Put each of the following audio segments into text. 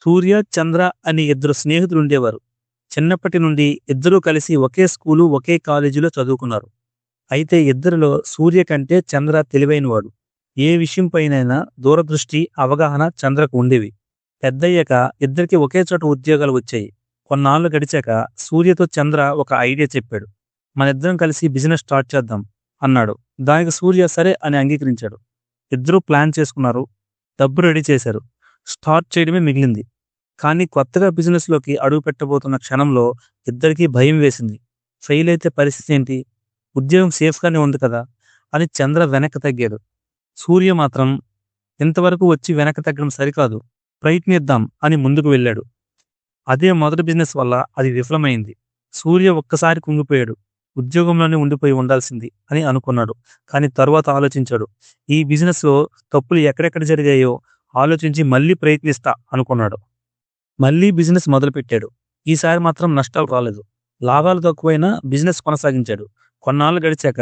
సూర్య, చంద్ర అని ఇద్దరు స్నేహితులుండేవారు. చిన్నప్పటి నుండి ఇద్దరూ కలిసి ఒకే స్కూలు, ఒకే కాలేజీలో చదువుకున్నారు. అయితే ఇద్దరిలో సూర్య కంటే చంద్ర తెలివైనవాడు. ఏ విషయం పైనైనా దూరదృష్టి, అవగాహన చంద్రకు ఉండేవి. పెద్దయ్యాక ఇద్దరికి ఒకే చోట ఉద్యోగాలు వచ్చాయి. కొన్నాళ్ళు గడిచాక సూర్యతో చంద్ర ఒక ఐడియా చెప్పాడు. మనిద్దరం కలిసి బిజినెస్ స్టార్ట్ చేద్దాం అన్నాడు. దానికి సూర్య సరే అని అంగీకరించాడు. ఇద్దరూ ప్లాన్ చేసుకున్నారు. డబ్బు రెడీ చేశారు. స్టార్ట్ చేయడమే మిగిలింది. కానీ కొత్తగా బిజినెస్‌లోకి అడుగు పెట్టబోతున్న క్షణంలో ఇద్దరికీ భయం వేసింది. ఫెయిల్ అయితే పరిస్థితి ఏంటి? ఉద్యోగం సేఫ్‌గానే ఉంది కదా! అని చంద్ర వెనక్కి తగ్గాడు. సూర్య మాత్రం ఇంతవరకు వచ్చి వెనక్కి తగ్గడం సరికాదు. ప్రయత్నిద్దాం అని ముందుకు వెళ్ళాడు. అదే మొదటి బిజినెస్ వల్ల అది విఫలమైంది. సూర్య ఒక్కసారి కుంగిపోయాడు. ఉద్యోగంలోనే ఉండిపోయి ఉండాల్సింది అని అనుకున్నాడు. కానీ తరువాత ఆలోచించాడు. ఈ బిజినెస్‌లో తప్పులు ఎక్కడెక్కడ జరిగాయో ఆలోచించి మళ్ళీ ప్రయత్నిస్తా అనుకున్నాడు. మళ్ళీ బిజినెస్ మొదలుపెట్టాడు. ఈసారి మాత్రం నష్టాలు రాలేదు. లాభాలు తక్కువైనా బిజినెస్ కొనసాగించాడు. కొన్నాళ్ళు గడిచాక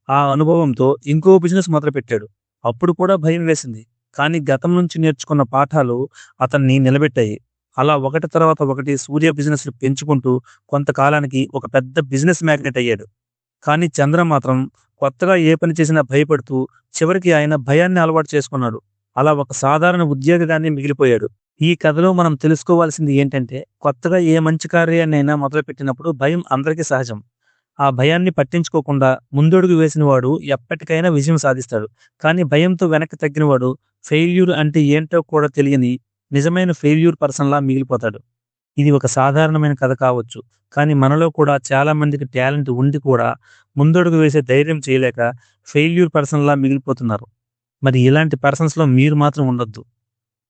ఆ అనుభవంతో ఇంకో బిజినెస్ మొదలుపెట్టాడు. అప్పుడు కూడా భయం వేసింది. కానీ గతం నుంచి నేర్చుకున్న పాఠాలు అతన్ని నిలబెట్టాయి. అలా ఒకటి తర్వాత ఒకటి సూర్య బిజినెస్‌లు పెంచుకుంటూ కొంతకాలానికి ఒక పెద్ద బిజినెస్ మ్యాగ్నెట్ అయ్యాడు. కానీ చంద్ర మాత్రం కొత్తగా ఏ పని చేసినా భయపడుతూ చివరికి ఆయన భయాన్ని అలవాటు చేసుకున్నాడు. అలా ఒక సాధారణ ఉద్యోగిగానే మిగిలిపోయాడు. ఈ కథలో మనం తెలుసుకోవాల్సింది ఏంటంటే, కొత్తగా ఏ మంచి కార్యాన్నైనా మొదలుపెట్టినప్పుడు భయం అందరికీ సహజం. ఆ భయాన్ని పట్టించుకోకుండా ముందడుగు వేసినవాడు ఎప్పటికైనా విజయం సాధిస్తాడు. కానీ భయంతో వెనక్కి తగ్గినవాడు ఫెయిల్యూర్ అంటే ఏంటో కూడా తెలియని నిజమైన ఫెయిల్యూర్ పర్సన్‌లా మిగిలిపోతాడు. ఇది ఒక సాధారణమైన కథ కావచ్చు. కానీ మనలో కూడా చాలా మందికి టాలెంట్ ఉండి కూడా ముందడుగు వేసే ధైర్యం చేయలేక ఫెయిల్యూర్ పర్సన్‌లా మిగిలిపోతున్నారు. మరి ఇలాంటి పర్సన్స్‌లో మీరు మాత్రం ఉండొద్దు.